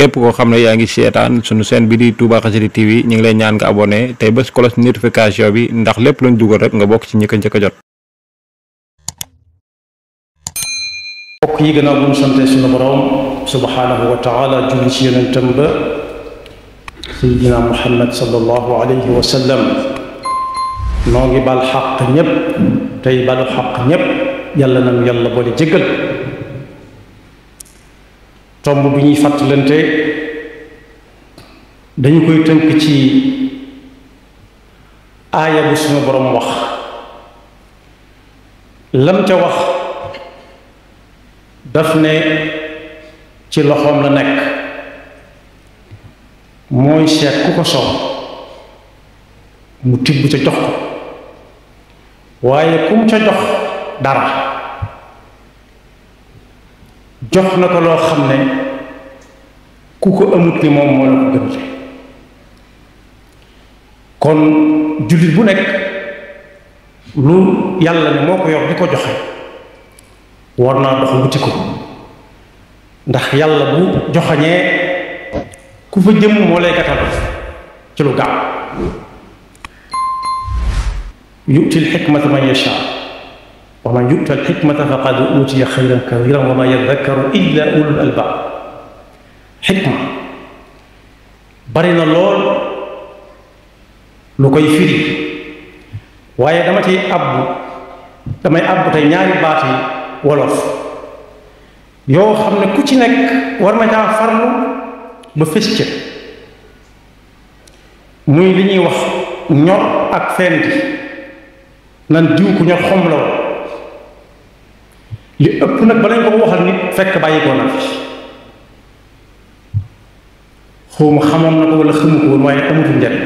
képp koo xam ne yaa ngi seetaan sunu chaîne bi di Touba Xassida TV ñu ngi lay ñaan nga abonné tey bés cloche notification bi ndax lépp luñ dugal rek nga bokk ci ñi ko njëkk a jot. mbokk yi gannaaw bu ñu sante sunu borom subhanahu wa taala julli ci yonentam ba sayyidina Muhammad sallallahu alayhi wa sallam noo ngi bal xaq ñépp tey balu xaq ñépp yàlla nañu yàlla boole jéggal. tomb bi ñuy fàttalante dañu koy tënk ci aaya bu suñu borom wax lam ca wax daf ne ci loxoom la nekk mooy seet ku ko soob mu tibb ca jox ko waaye kum ca jox dara jox na ko loo xam ne ku ko amut ni moom moo la ko gënte kon jullit bu nekk lu yàlla ne moo ko yor di ko joxe war naa dox wuti ko ndax yàlla bu joxañee ku fa jëm moo lay gàttal ci lu gaaw yu'til hikmata man yasha wa man yu'ta al-hikmata faqad utiya xayran kathiran wa ma yadhakkaru illa ulul albab. xikma bari na lool lu koy firi waaye damay àbbu tey ñaari baat yi wolof yoo xam ne ku ci nekk war na caa farlu ba fës ca muy li ñuy wax ñor ak fendi nan diw ku ñor xom la woon li ëpp nag ba lañ ko waxal nit fekk bàyyi ko na fi xawma xamoon na ko wala xamu ko woon waaye amutul njariñ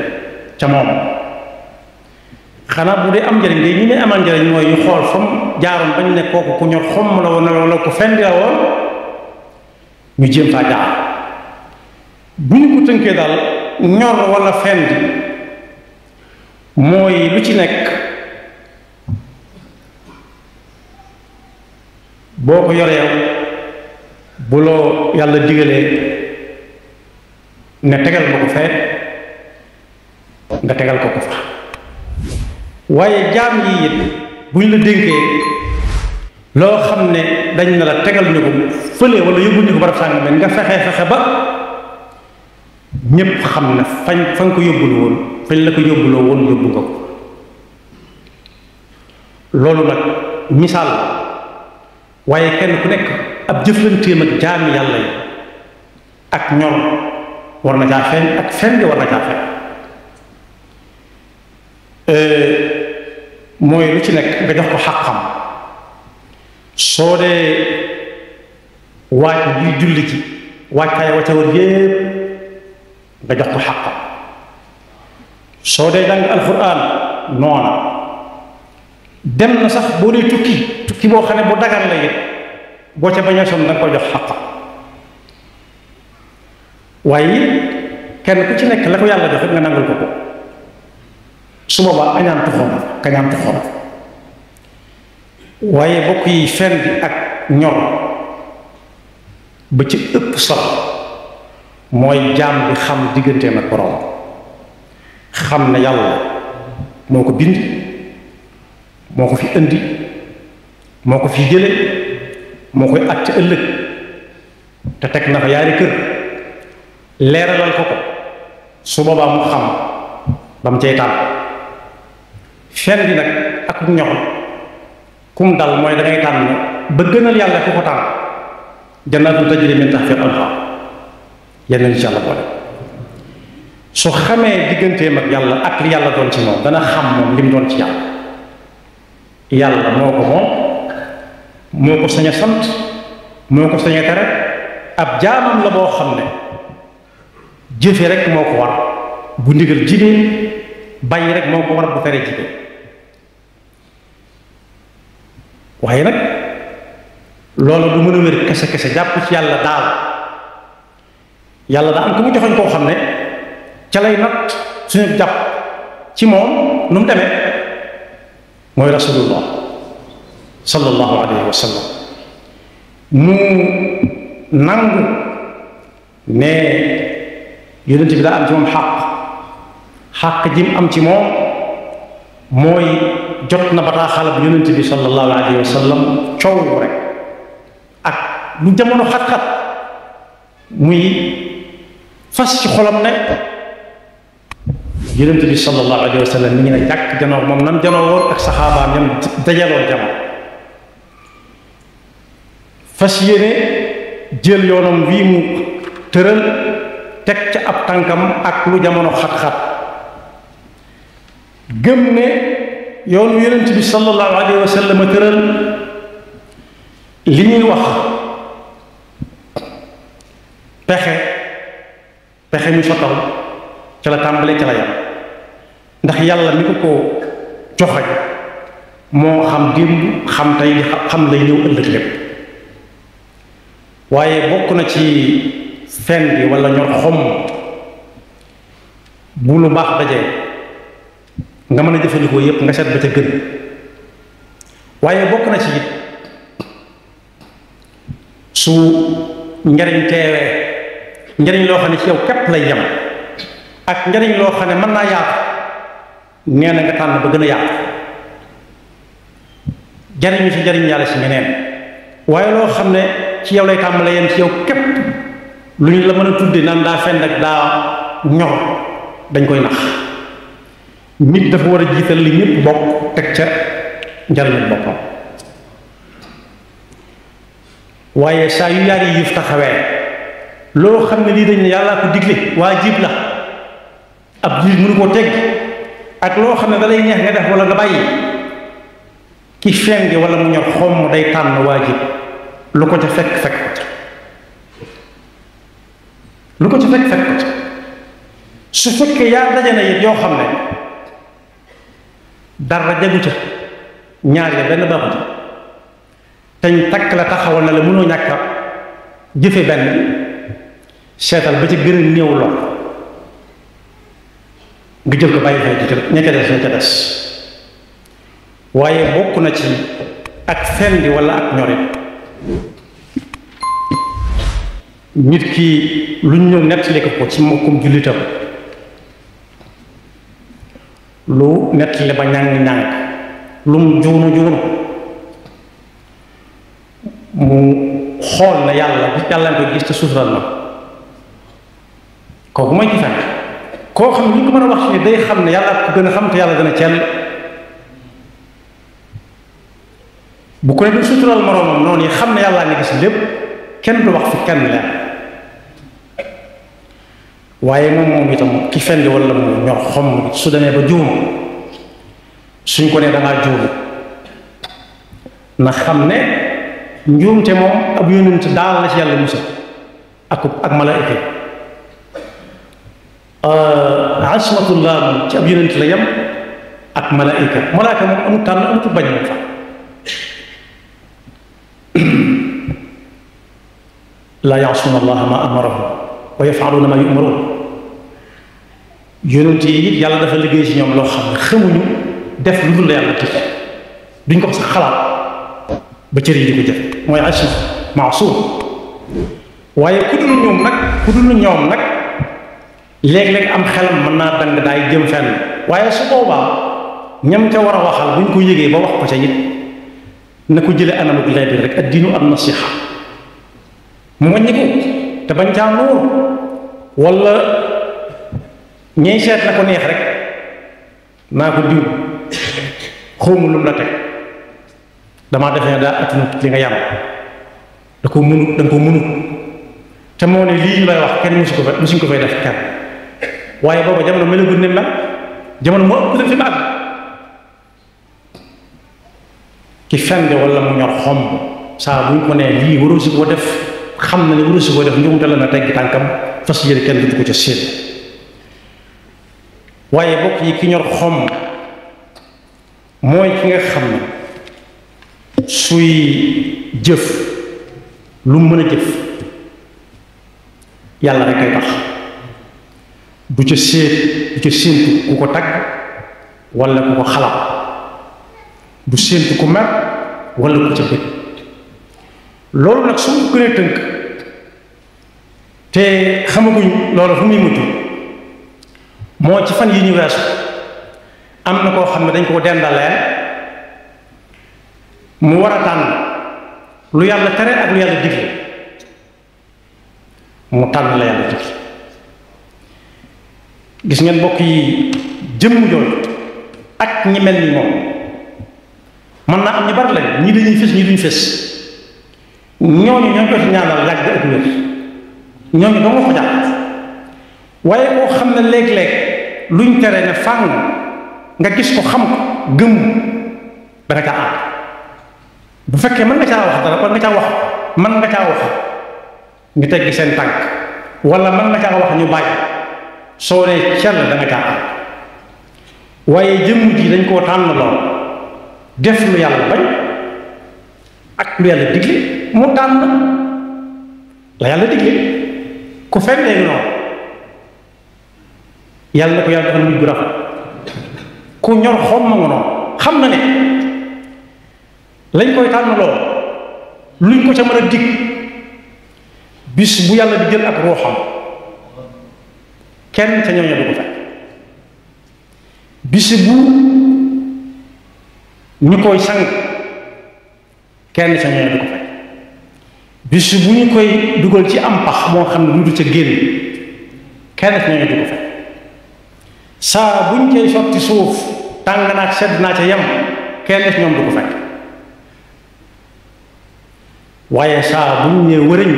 ca moom xanaa bu dee am njariñ de ñi ne amal njariñ mooy ñu xool fa mu jaaroon bañ ne kooku ku ñor xomm la woon wala ko fendi la woon ñu jéem faa jaar bu ñu ko tënkee daal ñor wala fendi mooy lu ci nekk boo ko yoree bu loo yàlla digalee ne tegal ma ko fee nga tegal ko ko fa waaye jaam yi it buñ la dénkee loo xam ne dañ na la tegal ñu ko fële wala yóbbu ñu ko barab sàngam nga fexe ba ñépp xam ne fa nga ko yóbbulu woon fañ la ko yóbbuloo woon yóbbu nga ko loolu nag misaal waaye kenn ku nekk ab jëflanteem ak jaami yàlla yi ak ñor war na caa feeñ ak feeñ war na caa feeñ mooy lu ci nekk nga jox ko xàqam soo dee waaj bi julli ci waajtaay wa ca war yépp nga jox ko xàqam soo dee jàng alxuraan noona dem na sax boo dee tukki boo xam ne bu dagan la it boo ca bañ a sonn danga ko jox xàqam waaye kenn ku ci nekk la ko yàlla joxe nga nangul ko ko su boobaa añaan tuxoon kañaan tuxoon waaye bokk yi fen bi ak ñor ba ci ëpp solo mooy jaam bi xam digganteem ak borom xam ne yàlla moo ko bind moo ko fi indi moo ko fi jële moo koy àtte ëllëg te teg na fa yaari kër leeralal ko ko su boobaa mu xam ba mu cay tànn fen bi nag ak ñor kum dal mooy dangay tànn ba gënal yàlla ku ko tànn jannaatun tajri min tahtiha al-anhaar yenn insha Allah boole su xamee digganteem ak yàlla ak li yàlla doon ci moom dana xam moom li mu doon ci yàlla moo ko moom moo ko sañ a sant moo ko sañ a tere ab jaamam la boo xam ne jëfe rek moo ko war bu ndigal jigéen bàyyi rek moo ko war bu tere jigéen waaye nag loolu du mën a wér kese jàpp ci yàlla daal yàlla daa am ku mu joxoñ koo xam ne ca lay nat suñu jàpp ci moom nu mu demee mooy rasulullah sallallahu alayhi wa sallam mu nangu ne yonent bi daa am ci moom xàq jim am ci moom mooy jot na bataaxal bu yonent bi sallallahu alayhi wa sallam coow rek ak lu jamono xat-xat muy fas ci xolam ne yonent bi sallallahu alayhi wa sallam mi ngi ne jàkk janoo moom nam janoo woon ak saxaabaam yam dajaloon jamono fas yéene jël yoonam wii mu tëral teg ca ab tànkam ak lu jamono xat-xat gëm ne yoonu yonent bi sallallahu alayhi wa sallam tëral li ñuy wax pexe ñu sottal ca la tàmbale ca la yam ndax yàlla mi ko joxe moo xam démb xam tey xam lay ñëw ëllëg lépp waaye bokk na ci fen bi wala ñor xom bu lu baax dajee nga mën a jëfandikoo yépp nga seet ba ca gën waaye bokk na ci it su njariñ teewee njariñ loo xam ne ci yow képp lay yem ak njariñ loo xam ne mën naa yaatu nee na nga tànn ba gën a yaatu jariñu ci jariñ yàlla si ñeneen waaye loo xam ne ci yow lay tàmbale yem ci yow képp lu ñu la mën a tudde naan daa fenn ak daa ñor dañ koy nax nit dafa war a jiital li ñëpp bokk teg ca njariñu boppam waaye saa yu yaari yëf taxawee loo xam ne lii dañ ne yàllaa ko digle waajib la ab jullit mënu koo tegg ak loo xam ne da lay neex nga def wala nga bàyyi ki fen gi wala mu ñor xomm day tànn waajib lu ko ca fekk lu ko ca fekk su fekkee yaa daje na yit yoo xam ne dara jagu ca ñaar ya benn baaxu ca teñ takk la taxawal na la mënoo ñàkk a jëfe benn seetal ba ca gën a néew lool nga jël ko bàyyi fay ña ca des ña ca des waaye bokk na ci ak fendi wala ak ñorit nit ki lu ñu ñëw nettali ko ci mbokkum jullitam lu nettali ba ñàng-ñàng lu mu juunu mu xool na yàlla nga koy gis te suutural na kooku mooy ki fekk koo xam ne ñu ko mën a wax ni day xam ne yàlla ko gën a xam te yàlla gën a cell bu ko ne du suutural moroomam noonu yi xam ne yàllaa nga gis lépp kenn du wax fi kenn leen waaye moom itam ki fendi wala mu ñor xom su demee ba juum suñ ko ne dangaa juum na xam ne njuumte moom ab yónent daal la ci yàlla musal ak malaayika yi asmatullah moom ci ab yónent la yem ak malaayika moom amul tànn amul bañ moom fa laa yaasuuna allaha ma amarahum wa yafaluuna ma yumaruun yónent yi it yàlla dafa liggéey ci ñoom loo xam ne xamuñu def lu dul la yàlla tëj duñ ko sax xalaat ba cër yi di ko jëf mooy asma maasuum waaye ku dul ñoom nag léeg-léeg am xelam mën naa dang daay jëm fenn waaye su boobaa ñam ca war a waxal bu ñu ko yëgee ba wax ko ca it na ko jële anamuk lay bi rek ad diinu an nasiha mu wàññi ko te bañ caa nuur wala ñey seet na ko neex rek naa ko diw xawma lu mu la teg damaa defe ne daa attanut li nga yàlla da ko mënut te moo ne lii ñu lay wax kenn musuñ ko fay def kenn waaye booba jamono melagul ne mel jamono moo ëpp fi mu àgg ki fende wala mu ñor xomb saa bu ñu ko nee lii waroo si ko def xam na ne waroo si ko def njuumte la na tegg tànkam fas yéene kenn du ko ca séen waaye bokk yi ki ñor xomb mooy ki nga xam ne suy jëf lu mën a jëf yàlla rek ay tax du ca séentu ku ko tagg wala ku ko xalaat du séentu ku mer wala ku ca bëgg loolu nag su ko gënee tënk te xamaguñ loolu fu muy mujj moo ci fan yi ñu weesu am na koo xam ne dañ koo dendalee mu war a tànn lu yàlla tere ak lu yàlla digle mu tànn la yàlla digle gis ngeen mbokk yi jëmm jooju ak ñi mel ni moom mën naa am ñu bari lañ ñii dañuy fës ñii duñu fës ñooñu ñoo koy ñaanal yàgg ak wér ñooñu doo nga ko jàpp waaye koo xam ne léeg-léeg luñ tere ne fàng nga gis ko xam ko gëm dana caa ànd bu fekkee mën nga caa wax dara mën nga caa wax mën nga caa wax ñu teggi seen tànk wala mën nga caa wax ñu bàyyi soo nee cell dana caa ànd waaye jëmm ji dañ koo tànn lool def lu yàlla bañ ak lu yàlla digle mu tànn la yàlla digle ku fen léegi noonu yàlla na ko yàlla defal mujj bu rafet ku ñor xom ma nga noonu xam na ne lañ koy tànn lool luñ ko ca mën a dig bis bu yàlla di jël ak ruuxam kenn ca ñooñu du ko fekk bis bu ñu koy sang kenn ca ñooñu du ko fekk bis bu ñu koy dugal ci am pax moo xam ne du ca génn kenn ca ñooñu du ko fekk saa buñ koy sotti suuf tàng naag sedd naa ca yem kenn ca ñoom du ko fekk waaye saa buñ ñëwee wërëñ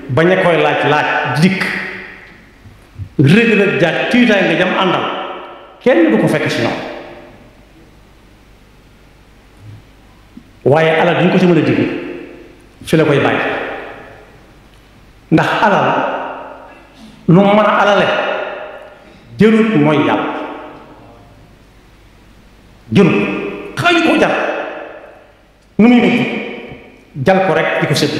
bañ a koy laaj dikk rëg-rëg jaag tiitaay nga jam àndal kenn du ko fekk si ñoom waaye alal duñ ko ci mën a digg fi la koy bàyyi ndax alal lu mën a alale jërut mooy yàlla jërut xaaju koo jar nu muy mujj jal ko rek di ko sëdd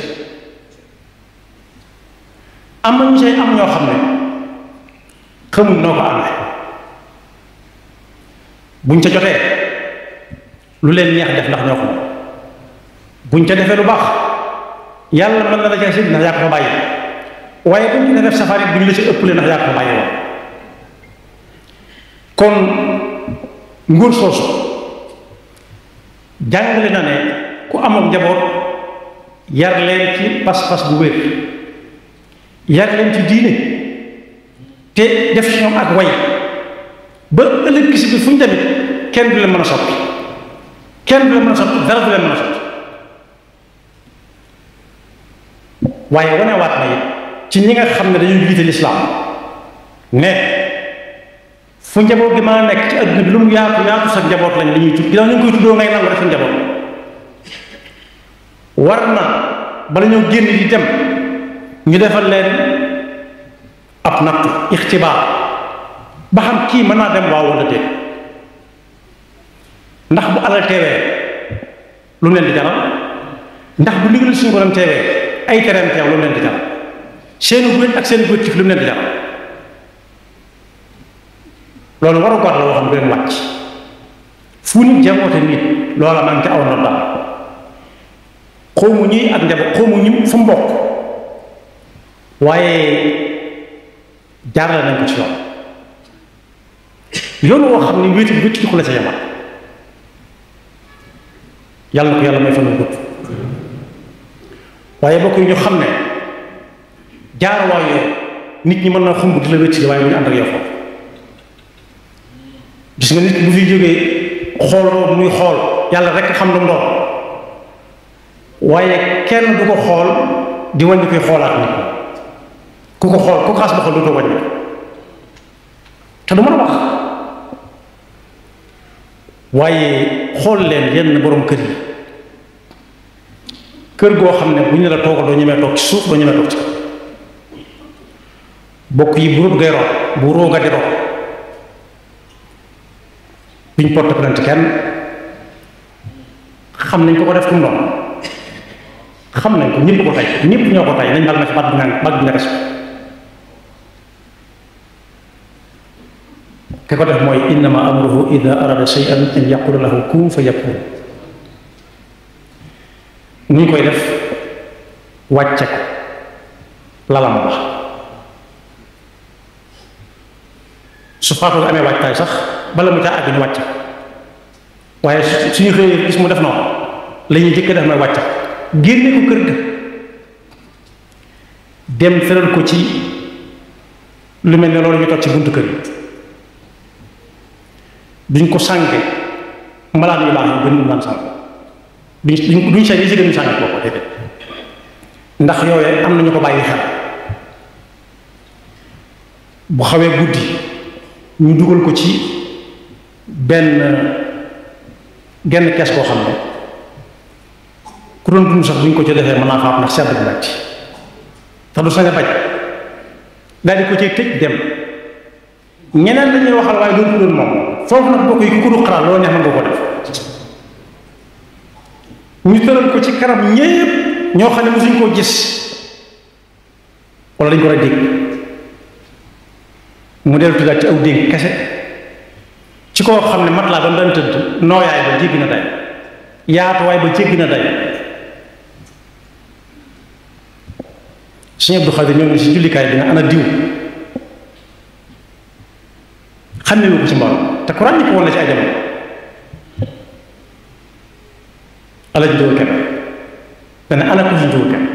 am na ñu say am ñoo xam ne xamuñ noo ko amee buñ ca jotee lu leen neex def ndax ñoo ko moom buñ ca defee lu baax yàlla mën na la ca sëdd ndax yaa ko fa bàyyi waaye buñ ca defee safari bu ñu la ci ëppale ndax yaa ko fa bàyyi woon kon nguur soosu jàngale na ne ku amoon njaboot yar leen ci pas-pas bu wér yar leen ci diine te def ci ñoom ak way ba ëllëg gis bi fu ñu demit kenn du leen mën a soppi kenn du leen mën a soppi dara du leen mën a soppi waaye wanewaat na it ci ñi nga xam ne dañuy jiite lislaam ne fu njaboot gi mën a nekk ci adduna bi lu mu yaatu yaatu sa njaboot lañ li ñuy tudd ginnaaw ñu ngi koy tuddoo ngay nangu def sa njaboot war na bala ñoo génn di dem ñu defal leen ab nattu ixtibaar ba xam kii mën naa dem waaw wala déet ndax bu alal teewee lu mu leen di jaral ndax bu ndigal suñu borom teewee ay tereem teew lu mu leen di jaral seenu wét ak seen wéttif lu mu leen di jaral loolu waru gor la woo xam du leen wàcc fu nit jaboote nit loola man ca aw na dal xawmu ñi ak njaboot xawmu ñi fu mbokk waaye jaarale nañ ko ci yoon woo xam ne wéeti wétti ci ko la ca yamal yàlla na ko yàlla may fan gudd waaye bokk yi ñu xam ne jaarwaay yooyu nit ñi mën na xumb di la wétti waaye bu ñu ànd ak yow foofu gis nga nit bu fi jógee xooloo muy xool yàlla rek xam lu mu doon waaye kenn du ko xool di wàññi koy xoolaat nit ku ko xool ku ko xas ba xool du ko wàññi te du mën a wax waaye xool leen yenn borom kër yi kër goo xam ne bu ñu la toogal doo ñemee toog ci suuf doo ñemee toog ci kaw bokk yi bu rut ngay root bu rooga di root duñ porte plainte kenn xam nañ ko def kum doon xam nañ ko ñëpp ko tey ñëpp ñoo ko tey nañ bal na fi bat bi naan bat bi ñagas ki ko def mooy innama amruhu ida arada shay'an an yaqula lahu kun fa yakun ñu koy def wàcce ko lalam ba su faatu amee waajtaay sax bala mu caa àgg ñu wàcc waaye suñu xëyee gis mu def noonu la ñuy jëkk def mooy wàcc génne ko kër ga dem feral ko ci lu mel ne loolu ñu toog ci buntu kër yi duñ ko sànge malaan yu baax yi gën naan sànge duñ sànge yi si gën sànge boo ko déedéet ndax yooyu am nañu ko bàyyi xel bu xawee guddi ñu dugal ko ci genn kees koo xam ne ku doon dund sax buñ ko ci defee mën naa faam ndax sedd bu metti te du sañ a bañ daal di ko ci tëj dem ñeneen lañuy waxal waaye doon doon moom foofu nag bokk yi ku ko du xalaat loolu neex na nga ko def ñu tëral ko ci kanam ñépp ñoo xam ne mosuñ koo gis wala dañ ko war a dégg mu dellu tuddaat ci aw dénk kese ci koo xam ne mat laa ba daan tëdd nooyaay ba jéggi na day yaatuwaay ba jéggi na day Sëñ Abdou Khadir ñoo ngi si jullikaay bi nga ana diw xam ne ko ci mbooloo te Quran ñi ko woon la ci ay jamono ala ji dóor kenn dana ana ko si dóor kenn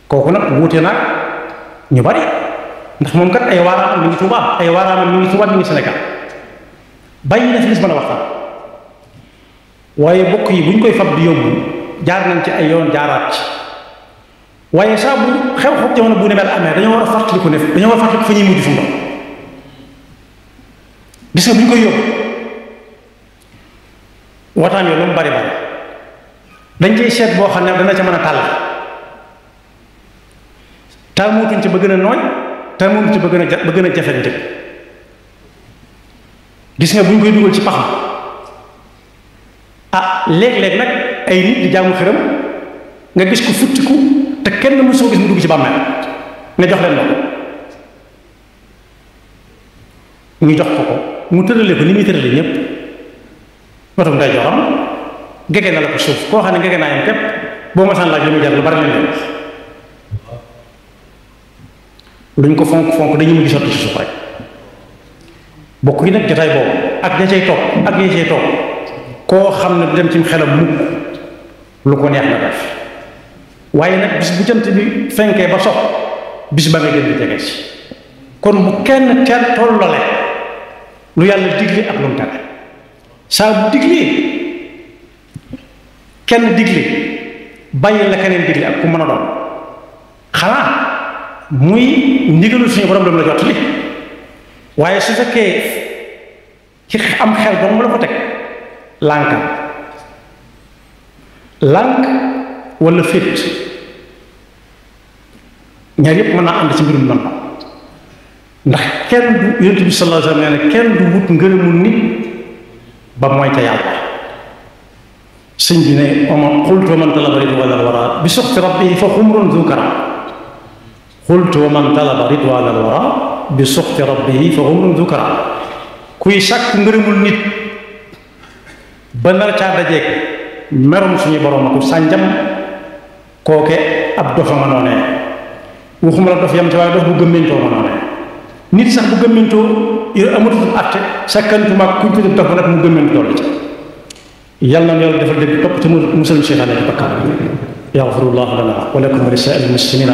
kooku nag wuute nag ñu bari ndax moom kat ay waaraamam mi ngi Tuubaa ay waaraamam mi ngi Tuubaa mi ngi Sénégal bàyyi na fi lis mën a waxtaan waaye bokk yi bu ñu koy fab di yóbbu jaar nañ ci ay yoon jaaraat ci waaye saa bu xew-xew jamono bu ne mel amee dañoo war a fàttaliku ne dañoo war a fàttaliku fa ñuy mujj fu mu gis nga bu ñu koy yóbbu wataan yooyu lu mu bari bari dañ ciy seet boo xam ne dana ca mën a tàll taamutuñ ci ba gën a nooy taamutuñ ci ba gën a jafente gis nga bu ñu koy dugal ci pax léeg-léeg nag ay nit di jaamu xërëm nga gis ko futtiku te kenn mësoo gis mu dugg ci bàmmeel ne jox leen loolu ñu jox ko mu tërale ko ni muy tërale ñépp watam nday joxam gege na la ko suuf koo xam ne gege naa yam képp boo ma saan laaj lu muy jar lu bari lañ leen luñ ko fonk fonk dañu mujj sotti ci suuf rek bokk yi nag jotaay boobu ak ña cay toog ak ña cay toog koo xam ne du dem ci xelam mukk lu ko neex na def waaye nag bis bu jant bi fenkee ba sox bis ba nga gën di jege si kon bu kenn teel tollale lu yàlla digle ak lu mu tere saa bu diglee kenn digle bàyyi la keneen digle ak ku mën a doon xanaa muy ndigalul suñu borom la jot li waaye su fekkee ci am xel ba mu la ko teg lànkal lànk wala féet ñaar yépp mën naa ànd ci mbirum noonu ndax kenn du yonent bi sallallahu alayhi wa sallam nee na kenn du wut ngërëmul nit ba mooy ca yàlla sëñ bi ne oma xultu wa man talaba ridwaana al-wara bi suxti rabbihi fa xumrun zu karam xultu wa man talaba ridwaana al-wara bi suxti rabbihi fa xumrun zu karam kuy sàkk ngërëmul nit ba nar caa dajeeg merum suñu borom ak sànjam kooke ab dofa ma noonee waxuma la dof yam ci waaye dof bu gëmmentoo ma noonee nit sax bu gëmmentoo yooyu amatul atte sakkantuma kuñ ko def dof ba nag mu gëmmentu doole ci yàlla na yàlla defal dégg topp te mu musal seytaane ci bakkaar yaxfirullahu lana wa lakum wa li saa'iril muslimina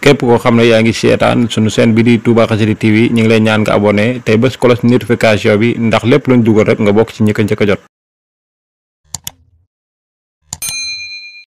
képp koo xam ne yaa ngi seetaan sunu chaîne bi di Touba Xassida TV ñu ngi lay ñaan nga abonné tey bés cloche notification bi ndax lépp luñ dugal rek nga bokk ci ñi ko njëkk a jot